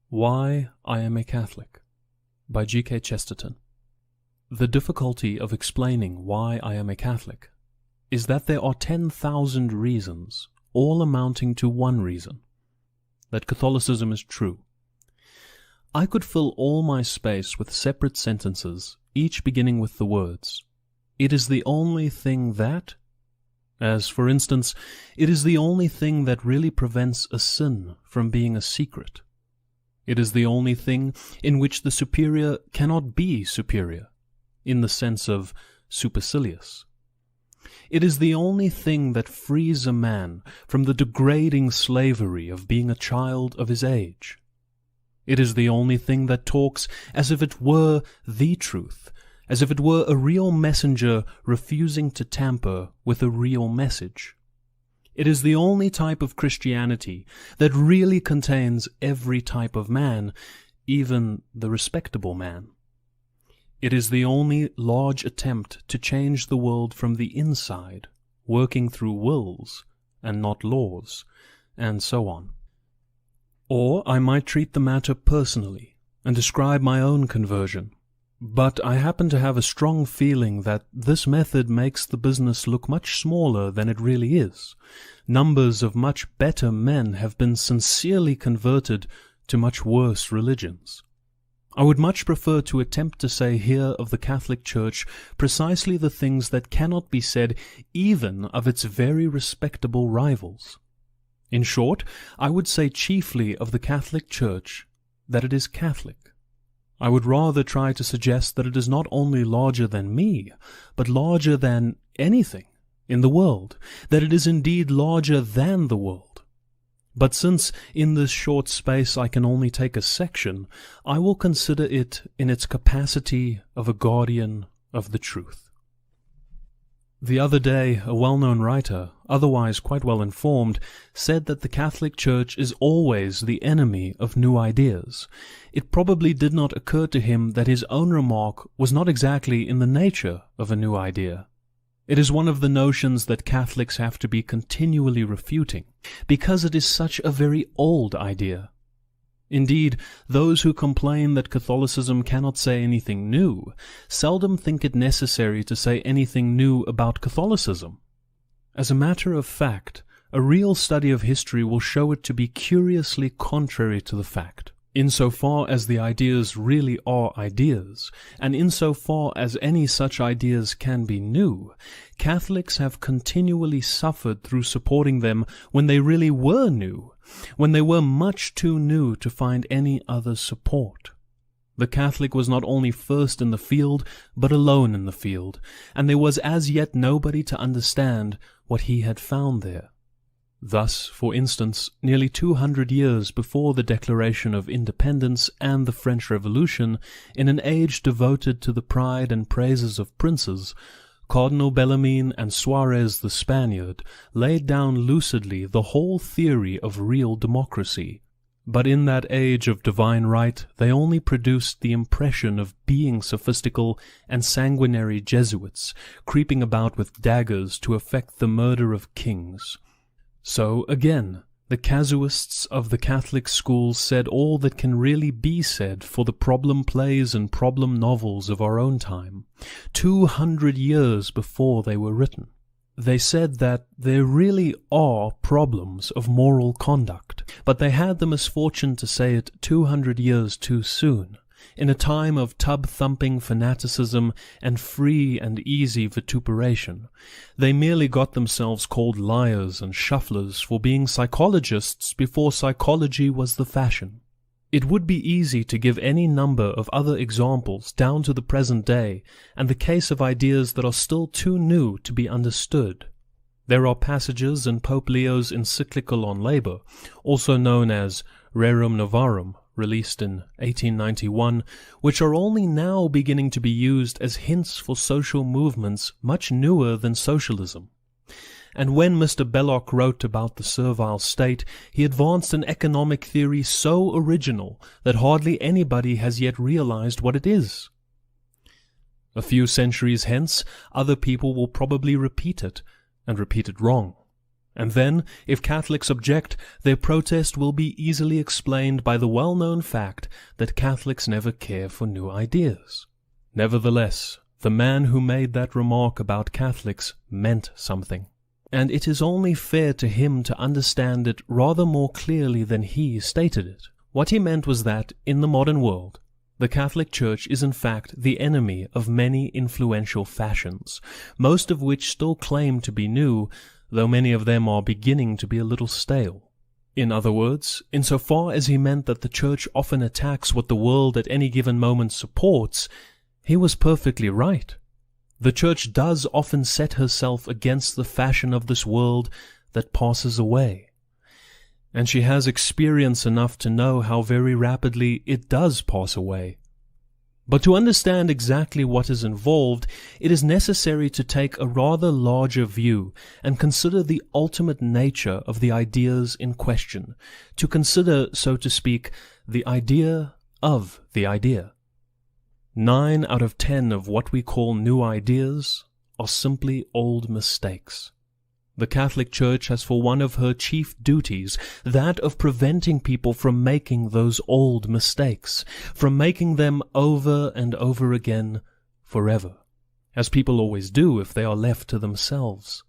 Why I Am a Catholic by G.K. Chesterton. The difficulty of explaining why I am a Catholic is that there are 10,000 reasons, all amounting to one reason, that Catholicism is true. I could fill all my space with separate sentences, each beginning with the words, "It is the only thing that," as, for instance, it is the only thing that really prevents a sin from being a secret. It is the only thing in which the superior cannot be superior, in the sense of supercilious. It is the only thing that frees a man from the degrading slavery of being a child of his age. It is the only thing that talks as if it were the truth, as if it were a real messenger refusing to tamper with a real message. It is the only type of Christianity that really contains every type of man, even the respectable man. It is the only large attempt to change the world from the inside, working through wills and not laws, and so on. Or I might treat the matter personally and describe my own conversion. But I happen to have a strong feeling that this method makes the business look much smaller than it really is. Numbers of much better men have been sincerely converted to much worse religions. I would much prefer to attempt to say here of the Catholic Church precisely the things that cannot be said even of its very respectable rivals. In short, I would say chiefly of the Catholic Church that it is Catholic. I would rather try to suggest that it is not only larger than me, but larger than anything in the world, that it is indeed larger than the world. But since in this short space I can only take a section, I will consider it in its capacity of a guardian of the truth. The other day, a well-known writer, otherwise quite well informed, said that the Catholic Church is always the enemy of new ideas. It probably did not occur to him that his own remark was not exactly in the nature of a new idea. It is one of the notions that Catholics have to be continually refuting, because it is such a very old idea. Indeed, those who complain that Catholicism cannot say anything new seldom think it necessary to say anything new about Catholicism. As a matter of fact, a real study of history will show it to be curiously contrary to the fact, insofar as the ideas really are ideas, and insofar as any such ideas can be new. Catholics have continually suffered through supporting them when they really were new, when they were much too new to find any other support. The Catholic was not only first in the field, but alone in the field, and there was as yet nobody to understand what he had found there. Thus, for instance, nearly 200 years before the Declaration of Independence and the French Revolution, in an age devoted to the pride and praises of princes, Cardinal Bellarmine and Suarez the Spaniard laid down lucidly the whole theory of real democracy. But in that age of divine right they only produced the impression of being sophistical and sanguinary Jesuits, creeping about with daggers to effect the murder of kings. So, again, the casuists of the Catholic schools said all that can really be said for the problem plays and problem novels of our own time, 200 years before they were written. They said that there really are problems of moral conduct, but they had the misfortune to say it 200 years too soon, in a time of tub-thumping fanaticism and free and easy vituperation. They merely got themselves called liars and shufflers for being psychologists before psychology was the fashion. It would be easy to give any number of other examples down to the present day, and the case of ideas that are still too new to be understood. There are passages in Pope Leo's encyclical on labor, also known as Rerum Novarum, released in 1891, which are only now beginning to be used as hints for social movements much newer than socialism. And when Mr. Belloc wrote about the servile state, he advanced an economic theory so original that hardly anybody has yet realized what it is. A few centuries hence, other people will probably repeat it, and repeat it wrong. And then, if Catholics object, their protest will be easily explained by the well-known fact that Catholics never care for new ideas. Nevertheless, the man who made that remark about Catholics meant something, and it is only fair to him to understand it rather more clearly than he stated it. What he meant was that, in the modern world, the Catholic Church is in fact the enemy of many influential fashions, most of which still claim to be new, though many of them are beginning to be a little stale. In other words, insofar as he meant that the Church often attacks what the world at any given moment supports, he was perfectly right. The Church does often set herself against the fashion of this world that passes away, and she has experience enough to know how very rapidly it does pass away. But to understand exactly what is involved, it is necessary to take a rather larger view and consider the ultimate nature of the ideas in question, to consider, so to speak, the idea of the idea. 9 out of 10 of what we call new ideas are simply old mistakes. The Catholic Church has for one of her chief duties that of preventing people from making those old mistakes, from making them over and over again forever, as people always do if they are left to themselves.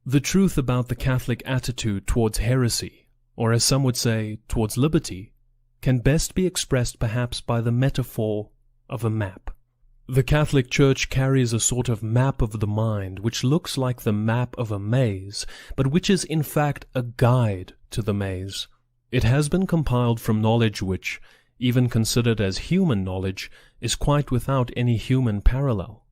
The truth about the Catholic attitude towards heresy, or as some would say, towards liberty, can best be expressed perhaps by the metaphor of a map. The Catholic Church carries a sort of map of the mind which looks like the map of a maze, but which is in fact a guide to the maze. It has been compiled from knowledge which, even considered as human knowledge, is quite without any human parallel.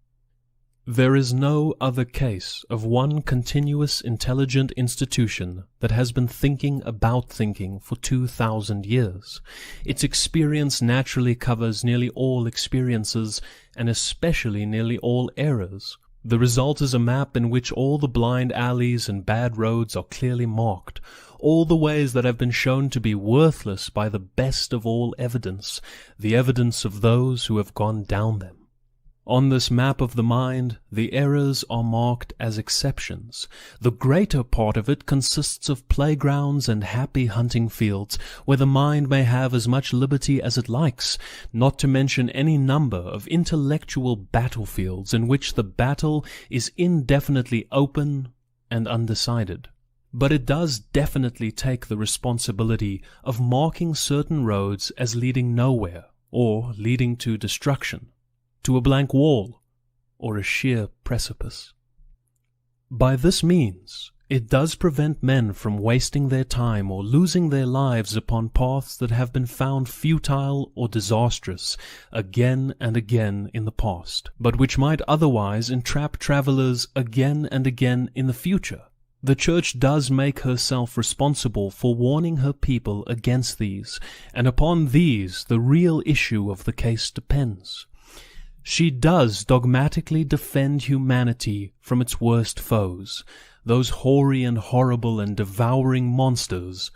There is no other case of one continuous intelligent institution that has been thinking about thinking for 2,000 years. Its experience naturally covers nearly all experiences, and especially nearly all errors. The result is a map in which all the blind alleys and bad roads are clearly marked, all the ways that have been shown to be worthless by the best of all evidence, the evidence of those who have gone down them. On this map of the mind, the errors are marked as exceptions. The greater part of it consists of playgrounds and happy hunting fields, where the mind may have as much liberty as it likes, not to mention any number of intellectual battlefields in which the battle is indefinitely open and undecided. But it does definitely take the responsibility of marking certain roads as leading nowhere, or leading to destruction, to a blank wall, or a sheer precipice. By this means, it does prevent men from wasting their time or losing their lives upon paths that have been found futile or disastrous again and again in the past, but which might otherwise entrap travelers again and again in the future. The Church does make herself responsible for warning her people against these, and upon these the real issue of the case depends. She does dogmatically defend humanity from its worst foes, those hoary and horrible and devouring monsters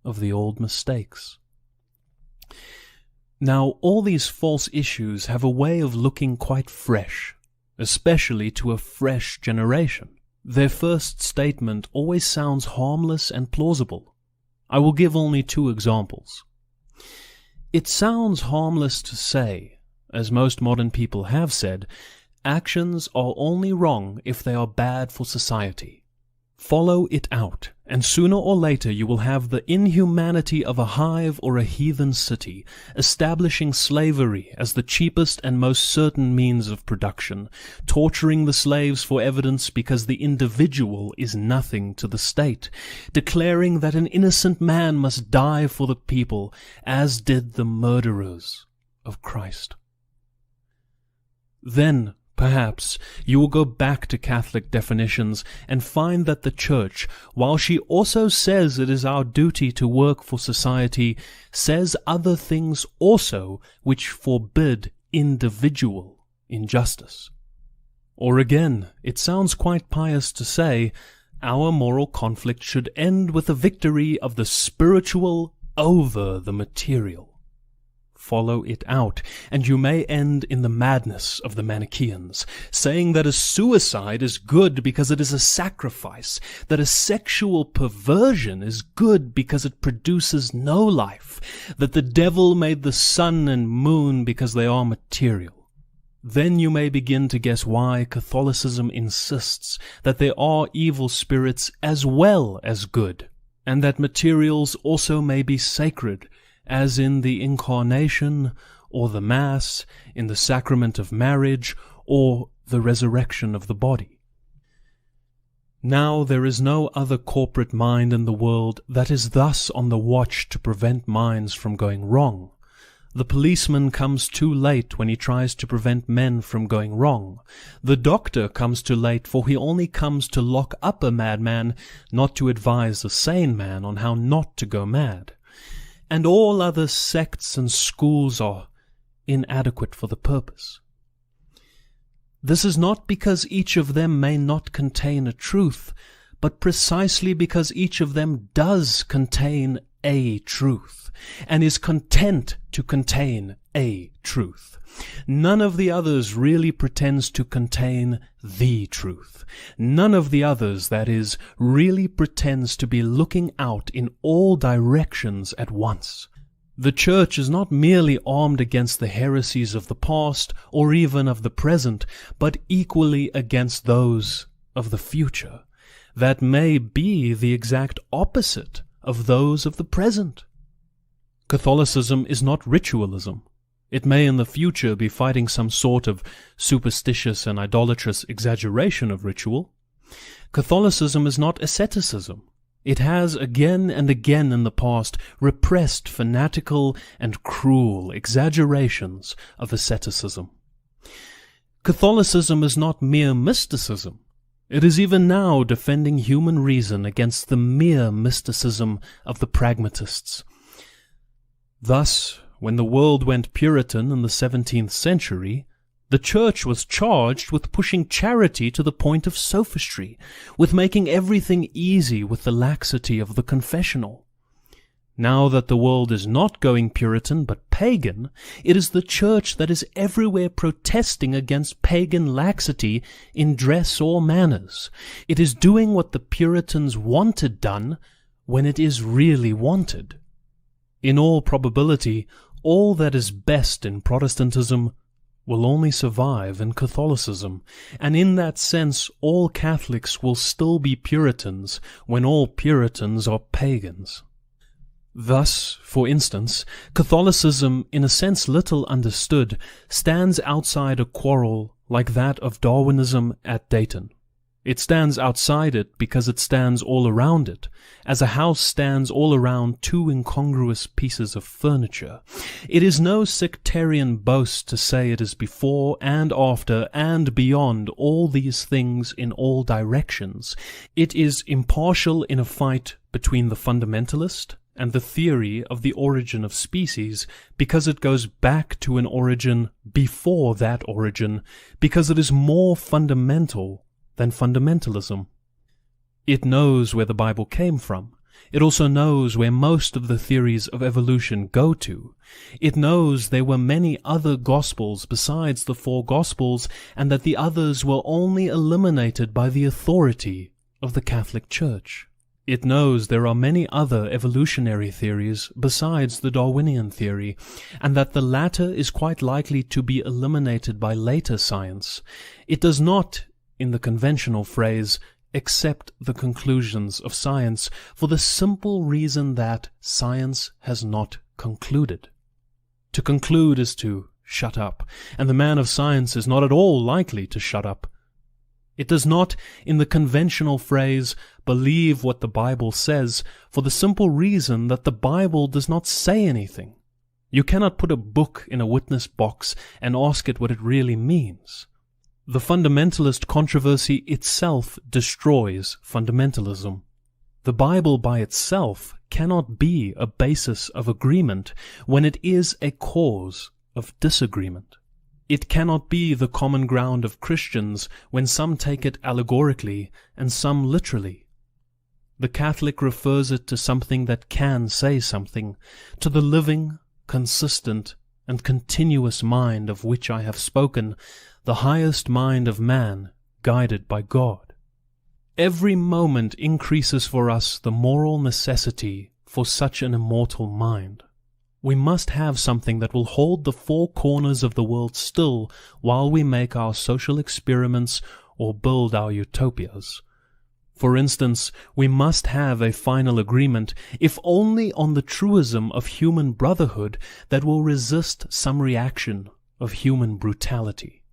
of the old mistakes. Now, all these false issues have a way of looking quite fresh, especially to a fresh generation. Their first statement always sounds harmless and plausible. I will give only 2 examples. It sounds harmless to say, as most modern people have said, actions are only wrong if they are bad for society. Follow it out, and sooner or later you will have the inhumanity of a hive or a heathen city, establishing slavery as the cheapest and most certain means of production, torturing the slaves for evidence because the individual is nothing to the state, declaring that an innocent man must die for the people, as did the murderers of Christ. Then, perhaps, you will go back to Catholic definitions and find that the Church, while she also says it is our duty to work for society, says other things also which forbid individual injustice. Or again, it sounds quite pious to say, our moral conflict should end with the victory of the spiritual over the material. follow it out, and you may end in the madness of the Manichaeans, saying that a suicide is good because it is a sacrifice, that a sexual perversion is good because it produces no life, that the devil made the sun and moon because they are material. Then you may begin to guess why Catholicism insists that there are evil spirits as well as good, and that materials also may be sacred, as in the Incarnation, or the Mass, in the sacrament of marriage, or the resurrection of the body. Now there is no other corporate mind in the world that is thus on the watch to prevent minds from going wrong. The policeman comes too late when he tries to prevent men from going wrong. The doctor comes too late, for he only comes to lock up a madman, not to advise a sane man on how not to go mad. And all other sects and schools are inadequate for the purpose. This is not because each of them may not contain a truth, but precisely because each of them does contain a truth, and is content to contain a truth. None of the others really pretends to contain the truth. None of the others, that is, really pretends to be looking out in all directions at once. The Church is not merely armed against the heresies of the past or even of the present, but equally against those of the future, that may be the exact opposite of those of the present. Catholicism is not ritualism. It may in the future be fighting some sort of superstitious and idolatrous exaggeration of ritual. Catholicism is not asceticism. It has again and again in the past repressed fanatical and cruel exaggerations of asceticism. Catholicism is not mere mysticism. It is even now defending human reason against the mere mysticism of the pragmatists. Thus, when the world went Puritan in the 17th century, the Church was charged with pushing charity to the point of sophistry, with making everything easy with the laxity of the confessional. Now that the world is not going Puritan but pagan, it is the Church that is everywhere protesting against pagan laxity in dress or manners. It is doing what the Puritans wanted done when it is really wanted. In all probability, all that is best in Protestantism will only survive in Catholicism, and in that sense all Catholics will still be Puritans when all Puritans are pagans. Thus, for instance, Catholicism, in a sense little understood, stands outside a quarrel like that of Darwinism at Dayton. It stands outside it because it stands all around it, as a house stands all around two incongruous pieces of furniture. It is no sectarian boast to say it is before and after and beyond all these things in all directions. It is impartial in a fight between the fundamentalist and the theory of the origin of species, because it goes back to an origin before that origin, because it is more fundamental than fundamentalism. It knows where the Bible came from. It also knows where most of the theories of evolution go to. It knows there were many other Gospels besides the 4 Gospels, and that the others were only eliminated by the authority of the Catholic Church. It knows there are many other evolutionary theories besides the Darwinian theory, and that the latter is quite likely to be eliminated by later science. It does not, in the conventional phrase, accept the conclusions of science for the simple reason that science has not concluded. To conclude is to shut up, and the man of science is not at all likely to shut up. It does not, in the conventional phrase, believe what the Bible says for the simple reason that the Bible does not say anything. You cannot put a book in a witness box and ask it what it really means. The fundamentalist controversy itself destroys fundamentalism. The Bible by itself cannot be a basis of agreement when it is a cause of disagreement. It cannot be the common ground of Christians when some take it allegorically and some literally. The Catholic refers it to something that can say something, to the living, consistent, and continuous mind of which I have spoken, the highest mind of man, guided by God. Every moment increases for us the moral necessity for such an immortal mind. We must have something that will hold the four corners of the world still while we make our social experiments or build our utopias. For instance, we must have a final agreement, if only on the truism of human brotherhood that will resist some reaction of human brutality.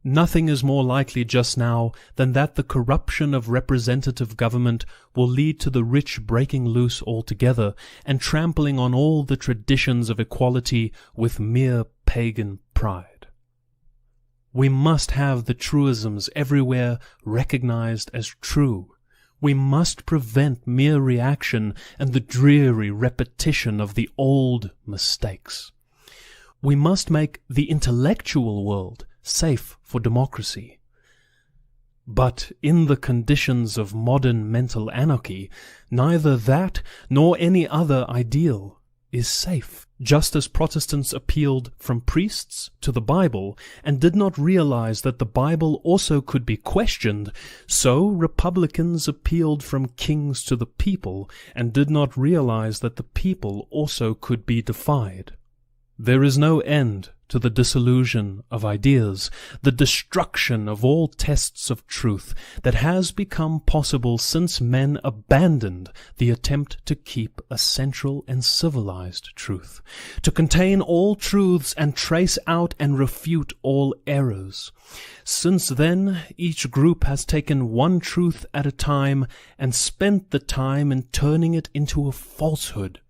Nothing is more likely just now than that the corruption of representative government will lead to the rich breaking loose altogether and trampling on all the traditions of equality with mere pagan pride. We must have the truisms everywhere recognized as true. We must prevent mere reaction and the dreary repetition of the old mistakes. We must make the intellectual world safe for democracy. But in the conditions of modern mental anarchy, neither that nor any other ideal is safe. Just as Protestants appealed from priests to the Bible and did not realize that the Bible also could be questioned, so Republicans appealed from kings to the people and did not realize that the people also could be defied. There is no end to the disillusion of ideas, the destruction of all tests of truth that has become possible since men abandoned the attempt to keep a central and civilized truth, to contain all truths and trace out and refute all errors. Since then, each group has taken one truth at a time and spent the time in turning it into a falsehood.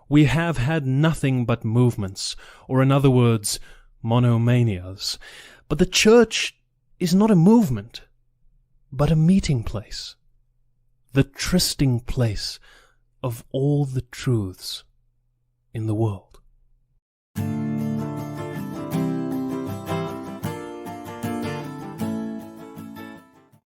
We have had nothing but movements, or in other words, monomanias. But the church is not a movement, but a meeting place, the trysting place of all the truths in the world.